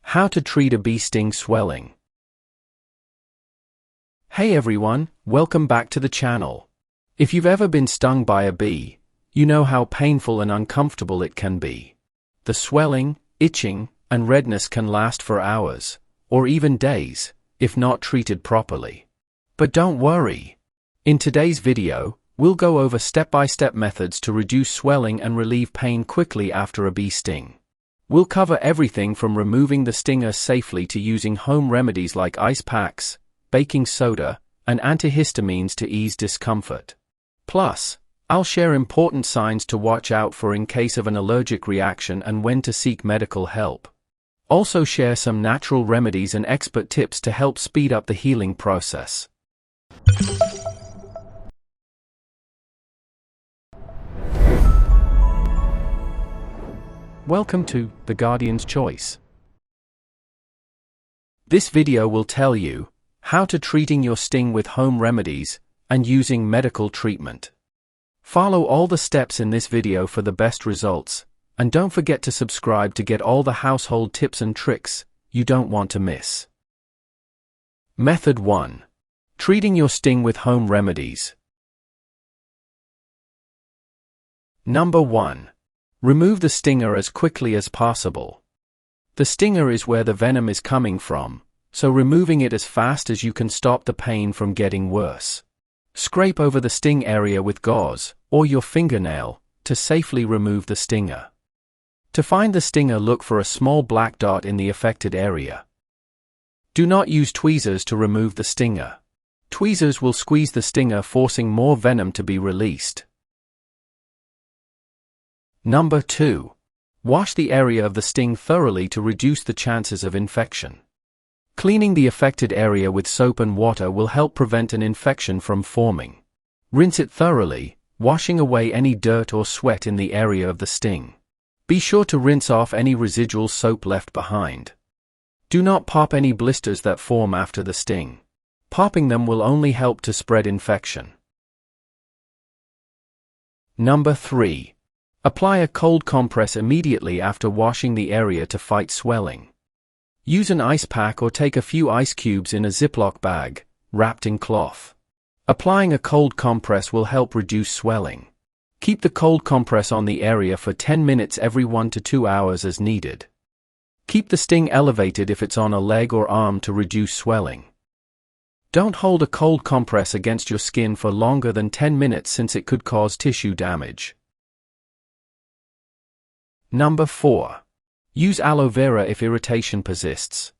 How to treat a bee sting swelling. Hey everyone, welcome back to the channel. If you've ever been stung by a bee, you know how painful and uncomfortable it can be. The swelling, itching, and redness can last for hours, or even days, if not treated properly. But don't worry. In today's video, we'll go over step-by-step methods to reduce swelling and relieve pain quickly after a bee sting. We'll cover everything from removing the stinger safely to using home remedies like ice packs, baking soda, and antihistamines to ease discomfort. Plus, I'll share important signs to watch out for in case of an allergic reaction and when to seek medical help. Also share some natural remedies and expert tips to help speed up the healing process. Welcome to The Guardian's Choice. This video will tell you how to treating your sting with home remedies and using medical treatment. Follow all the steps in this video for the best results, and don't forget to subscribe to get all the household tips and tricks you don't want to miss. Method 1. Treating your sting with home remedies. Number 1. Remove the stinger as quickly as possible. The stinger is where the venom is coming from, so removing it as fast as you can stop the pain from getting worse. Scrape over the sting area with gauze, or your fingernail, to safely remove the stinger. To find the stinger, look for a small black dot in the affected area. Do not use tweezers to remove the stinger. Tweezers will squeeze the stinger, forcing more venom to be released. Number 2. Wash the area of the sting thoroughly to reduce the chances of infection. Cleaning the affected area with soap and water will help prevent an infection from forming. Rinse it thoroughly, washing away any dirt or sweat in the area of the sting. Be sure to rinse off any residual soap left behind. Do not pop any blisters that form after the sting. Popping them will only help to spread infection. Number 3. Apply a cold compress immediately after washing the area to fight swelling. Use an ice pack or take a few ice cubes in a Ziploc bag, wrapped in cloth. Applying a cold compress will help reduce swelling. Keep the cold compress on the area for 10 minutes every 1 to 2 hours as needed. Keep the sting elevated if it's on a leg or arm to reduce swelling. Don't hold a cold compress against your skin for longer than 10 minutes since it could cause tissue damage. Number 4. Use aloe vera if irritation persists.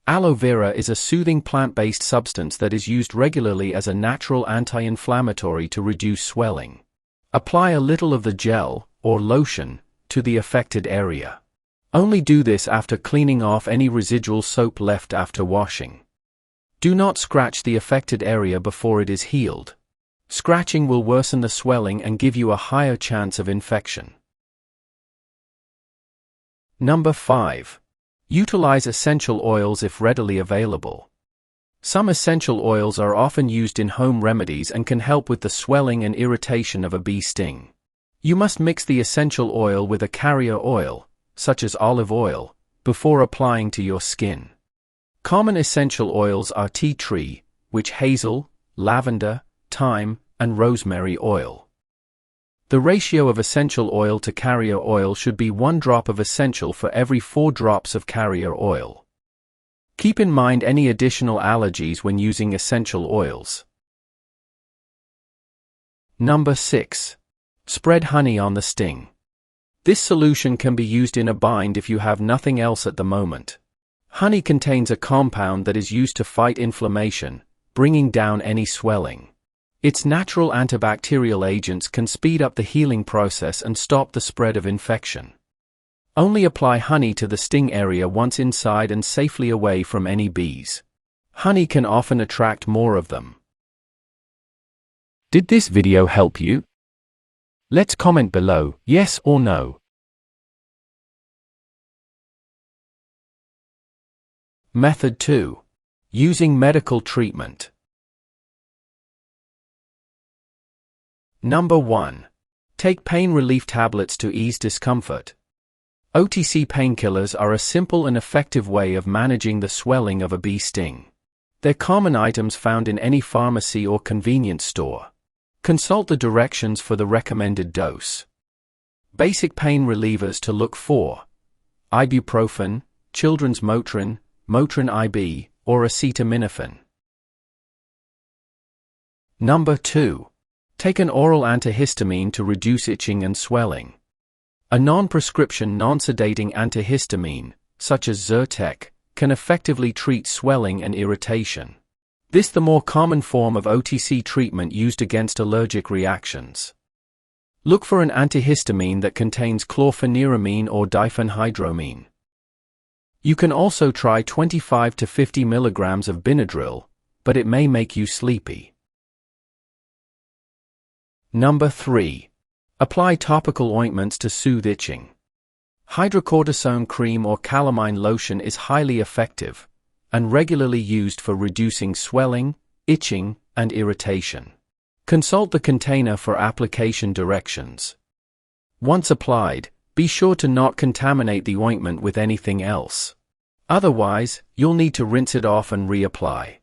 Aloe vera is a soothing plant-based substance that is used regularly as a natural anti-inflammatory to reduce swelling. Apply a little of the gel, or lotion, to the affected area. Only do this after cleaning off any residual soap left after washing. Do not scratch the affected area before it is healed. Scratching will worsen the swelling and give you a higher chance of infection. Number 5. Utilize essential oils if readily available. Some essential oils are often used in home remedies and can help with the swelling and irritation of a bee sting. You must mix the essential oil with a carrier oil, such as olive oil, before applying to your skin. Common essential oils are tea tree, witch hazel, lavender, thyme, and rosemary oil. The ratio of essential oil to carrier oil should be 1 drop of essential for every 4 drops of carrier oil. Keep in mind any additional allergies when using essential oils. Number 6. Spread honey on the sting. This solution can be used in a bind if you have nothing else at the moment. Honey contains a compound that is used to fight inflammation, bringing down any swelling. Its natural antibacterial agents can speed up the healing process and stop the spread of infection. Only apply honey to the sting area once inside and safely away from any bees. Honey can often attract more of them. Did this video help you? Let's comment below, yes or no. Method 2. Using medical treatment. Number 1. Take pain relief tablets to ease discomfort. OTC painkillers are a simple and effective way of managing the swelling of a bee sting. They're common items found in any pharmacy or convenience store. Consult the directions for the recommended dose. Basic pain relievers to look for: ibuprofen, children's Motrin, Motrin IB, or acetaminophen. Number 2. Take an oral antihistamine to reduce itching and swelling. A non-prescription non-sedating antihistamine, such as Zyrtec, can effectively treat swelling and irritation. This is the more common form of OTC treatment used against allergic reactions. Look for an antihistamine that contains chlorpheniramine or diphenhydramine. You can also try 25 to 50 milligrams of Benadryl, but it may make you sleepy. Number 3. Apply topical ointments to soothe itching. Hydrocortisone cream or calamine lotion is highly effective and regularly used for reducing swelling, itching, and irritation. Consult the container for application directions. Once applied, be sure to not contaminate the ointment with anything else. Otherwise, you'll need to rinse it off and reapply.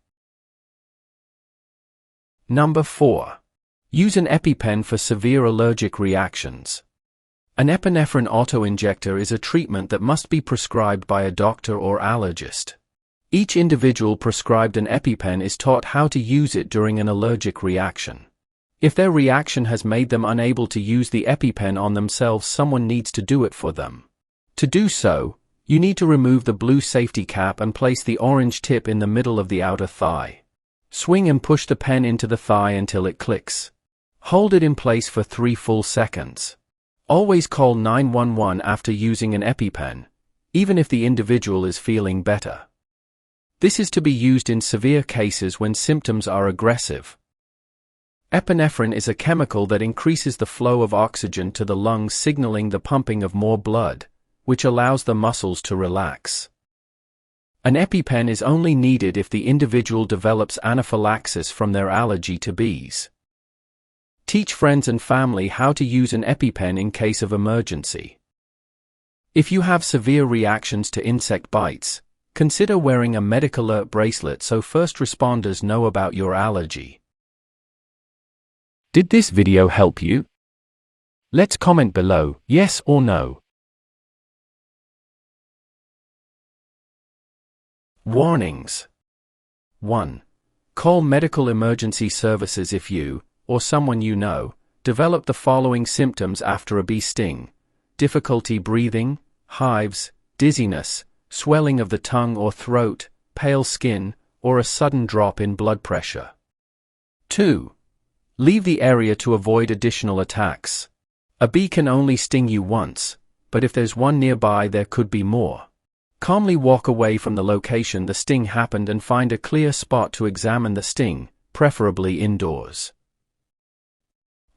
Number 4. Use an EpiPen for severe allergic reactions. An epinephrine autoinjector is a treatment that must be prescribed by a doctor or allergist. Each individual prescribed an EpiPen is taught how to use it during an allergic reaction. If their reaction has made them unable to use the EpiPen on themselves, someone needs to do it for them. To do so, you need to remove the blue safety cap and place the orange tip in the middle of the outer thigh. Swing and push the pen into the thigh until it clicks. Hold it in place for 3 full seconds. Always call 911 after using an EpiPen, even if the individual is feeling better. This is to be used in severe cases when symptoms are aggressive. Epinephrine is a chemical that increases the flow of oxygen to the lungs, signaling the pumping of more blood, which allows the muscles to relax. An EpiPen is only needed if the individual develops anaphylaxis from their allergy to bees. Teach friends and family how to use an EpiPen in case of emergency. If you have severe reactions to insect bites, consider wearing a medical alert bracelet so first responders know about your allergy. Did this video help you? Let's comment below, yes or no. Warnings. 1. Call medical emergency services if you, or someone you know, develop the following symptoms after a bee sting: difficulty breathing, hives, dizziness, swelling of the tongue or throat, pale skin, or a sudden drop in blood pressure. 2. Leave the area to avoid additional attacks. A bee can only sting you once, but if there's one nearby, there could be more. Calmly walk away from the location the sting happened and find a clear spot to examine the sting, preferably indoors.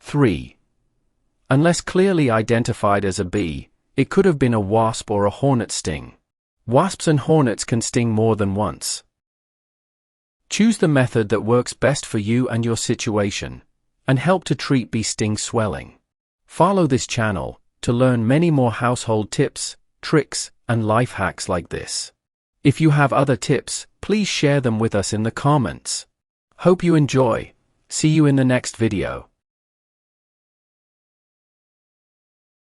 3. Unless clearly identified as a bee, it could have been a wasp or a hornet sting. Wasps and hornets can sting more than once. Choose the method that works best for you and your situation, and help to treat bee sting swelling. Follow this channel to learn many more household tips, tricks, and life hacks like this. If you have other tips, please share them with us in the comments. Hope you enjoy. See you in the next video.